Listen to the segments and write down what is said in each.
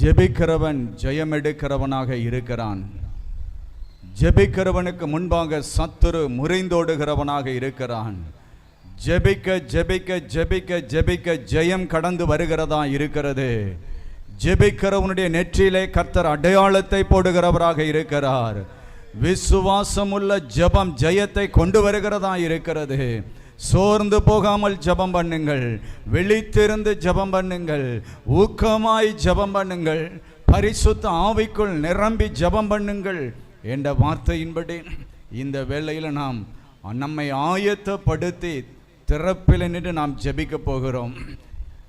ஜெபிக்கிறவன் ஜெயமெடுக்கிறவனாக இருக்கிறான். ஜெபிக்கிறவனுக்கு முன்பாக சத்துரு முறிந்தோடுகிறவனாக இருக்கிறான். ஜெபிக்க ஜெபிக்க ஜெபிக்க ஜெபிக்க ஜெயம் கடந்து வருகிறதா இருக்கிறது. ஜெபிக்கிறவனுடைய நெற்றியிலே கர்த்தர் அடையாளத்தை போடுகிறவராக இருக்கிறார். விசுவாசமுள்ள ஜெபம் ஜெயத்தை கொண்டு வருகிறதா இருக்கிறது. சோர்ந்து போகாமல் ஜெபம் பண்ணுங்கள், விழித்திருந்து ஜெபம் பண்ணுங்கள், ஊக்கமாய் ஜெபம் பண்ணுங்கள், பரிசுத்த ஆவிக்குள் நிரம்பி ஜெபம் பண்ணுங்கள் என்ற வார்த்தையின்படி இந்த வேளையில் நாம் நம்மை ஆயத்தப்படுத்தி திறப்பில் நின்று நாம் ஜெபிக்க போகிறோம்.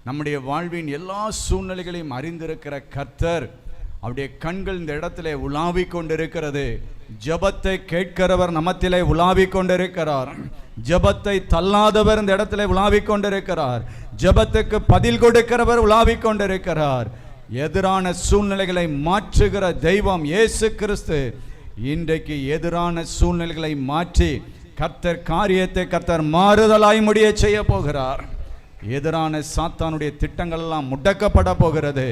நம்முடைய வாழ்வின் எல்லா சூழ்நிலைகளையும் அறிந்திருக்கிற கர்த்தர் அவருடைய கண்கள் இந்த இடத்திலே உலாவிக் கொண்டிருக்கிறது. ஜெபத்தை கேட்கிறவர் நமத்திலே உலாவிக் கொண்டிருக்கிறார். ஜெபத்தை தள்ளாதவர் இந்த இடத்திலே உலாவிக் கொண்டிருக்கிறார். ஜெபத்துக்கு பதில் கொடுக்கிறவர் உலாவிக் கொண்டிருக்கிறார். எதிரான சூழ்நிலைகளை மாற்றுகிற தெய்வம் இயேசு கிறிஸ்து இன்றைக்கு எதிரான சூழ்நிலைகளை மாற்றி கர்த்தர் காரியத்தை கர்த்தர் மாறுதலாய் முடிய செய்ய போகிறார். எதிரான சாத்தானுடைய திட்டங்கள் எல்லாம் முடக்கப்பட போகிறது.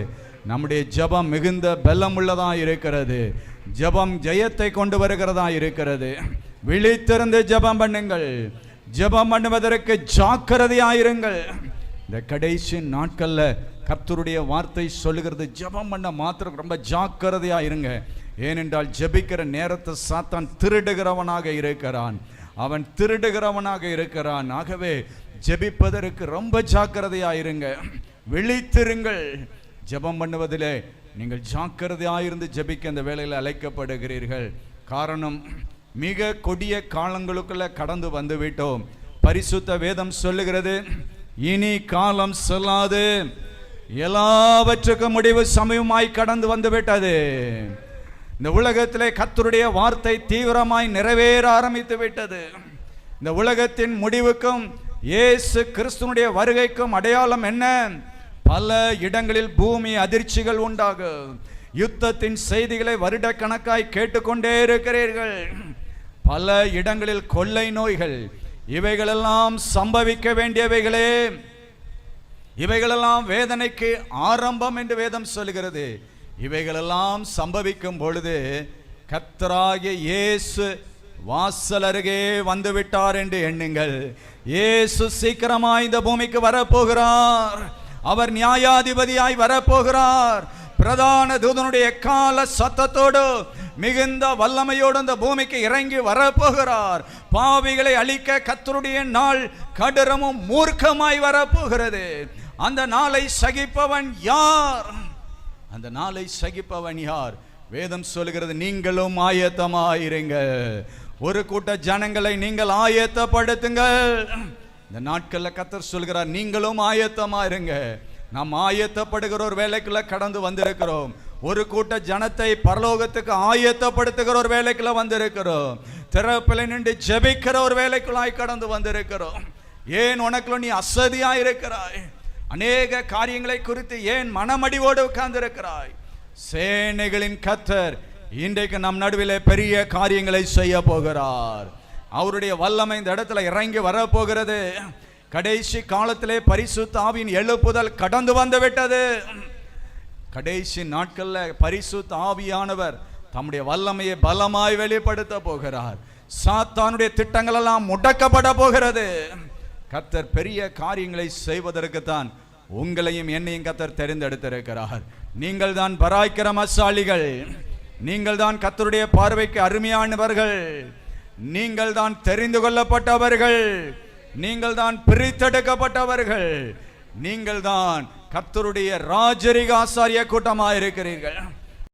நம்முடைய ஜெபம் மிகுந்த பலம் உள்ளதா இருக்கிறது. ஜெபம் ஜெயத்தை கொண்டு வருகிறதா இருக்கிறது. விழித்திருந்து ஜெபம் பண்ணுங்கள். ஜெபம் பண்ணுவதற்கு ஜாக்கிரதையாயிருங்கள். இந்த கடைசி நாட்கள்ல கர்த்தருடைய வார்த்தை சொல்லுகிறது, ஜெபம் பண்ண மாத்திரம் ரொம்ப ஜாக்கிரதையாயிருங்க. ஏனென்றால் ஜெபிக்கிற நேரத்தை சாத்தான் திருடுகிறவனாக இருக்கிறான். அவன் திருடுகிறவனாக இருக்கிறான். ஆகவே ஜெபிப்பதற்கு ரொம்ப ஜாக்கிரதையாயிருங்க, விழித்திருங்கள். ஜெபம் பண்ணுவதிலே நீங்கள் ஜாக்கிரதையாயிருந்து ஜெபிக்க அந்த வேளையில் அழைக்கப்படுகிறீர்கள். காரணம், மிக கொடிய காலங்களுக்குள்ள கடந்து வந்து விட்டோம். பரிசுத்த வேதம் சொல்லுகிறது, இனி காலம் செல்லாது, எல்லாவற்றுக்கும் முடிவு சமயமாய் கடந்து வந்து விட்டது. இந்த உலகத்திலே கர்த்தருடைய வார்த்தை தீவிரமாய் நிறைவேற ஆரம்பித்து விட்டது. இந்த உலகத்தின் முடிவுக்கும் இயேசு கிறிஸ்துனுடைய வருகைக்கும் அடையாளம் என்ன? பல இடங்களில் பூமி அதிர்ச்சிகள் உண்டாகும். யுத்தத்தின் செய்திகளை வருடக்கணக்காய் கேட்டுக்கொண்டே இருக்கிறீர்கள். பல இடங்களில் கொள்ளை நோய்கள், இவைகளெல்லாம் சம்பவிக்க வேண்டியவைகளே. இவைகளெல்லாம் வேதனைக்கு ஆரம்பம் என்று வேதம் சொல்கிறது. இவைகளெல்லாம் சம்பவிக்கும் பொழுது கர்த்தராகிய இயேசு வாசல் அருகே வந்துவிட்டார் என்று எண்ணுங்கள். இயேசு சீக்கிரமாய் இந்த பூமிக்கு வரப்போகிறார். அவர் நியாயாதிபதியாய் வரப்போகிறார். பிரதான தூதனுடைய கால சத்தத்தோடு மிகுந்த வல்லமையோடு இந்த பூமிக்கு இறங்கி வரப்போகிறார். பாவிகளை அழிக்க கர்த்தருடைய நாள் கடரமும் மூர்க்கமாய் வரப்போகிறது. அந்த நாளை சகிப்பவன் யார்? அந்த நாளை சகிப்பவன் யார்? வேதம் சொல்கிறது, நீங்களும் ஆயத்தமாயிருங்க. ஒரு கூட்ட ஜனங்களை நீங்கள் ஆயத்தப்படுத்துங்கள். இந்த நாட்களில் கர்த்தர் சொல்கிறார், நீங்களும் ஆயத்தமாயிருங்க. நாம் ஆயத்தப்படுகிற ஒரு வேலைக்குள்ள கடந்து வந்திருக்கிறோம். ஒரு கூட்ட ஜனத்தை பரலோகத்துக்கு ஆயத்தப்படுத்துகிற ஒரு வேலைக்குள்ள வந்திருக்கிறோம். திறப்பில் நின்று ஜெபிக்கிற ஒரு வேலைக்குள்ளாய் கடந்து வந்திருக்கிறோம். ஏன் உனக்குள்ள நீ அசதியாயிருக்கிறாய்? அநேக காரியங்களை குறித்து ஏன் மனமடிவோடு உட்கார்ந்திருக்கிறாய்? சேனைகளின் கர்த்தர் இன்றைக்கு நம் நடுவிலே பெரிய காரியங்களை செய்ய போகிறார். அவருடைய வல்லமை இந்த இடத்துல இறங்கி வரப்போகிறது. கடைசி காலத்திலே பரிசுத்த ஆவியின் எழுப்புதல் கடந்து வந்து விட்டது. கடைசி நாட்களில் பரிசுத்த ஆவியானவர் தம்முடைய வல்லமையை பலமாய் வெளிப்படுத்த போகிறார். சாத்தானுடைய திட்டங்கள் எல்லாம் முடக்கப்பட போகிறது. கர்த்தர் பெரிய காரியங்களை செய்வதற்குத்தான் உங்களையும் என்னையும் கர்த்தர் தெரிந்தெடுத்திருக்கிறார். நீங்கள் தான் பராக்கிரமசாலிகள். நீங்கள் தான் கர்த்தருடைய பார்வைக்கு அருமையானவர்கள். நீங்கள் தான் தெரிந்து கொள்ளப்பட்டவர்கள். நீங்கள் தான் பிரித்தெடுக்கப்பட்டவர்கள். நீங்கள் தான் கர்த்தருடைய ராஜரிக ஆசாரிய கூட்டமாக இருக்கிறீர்கள்.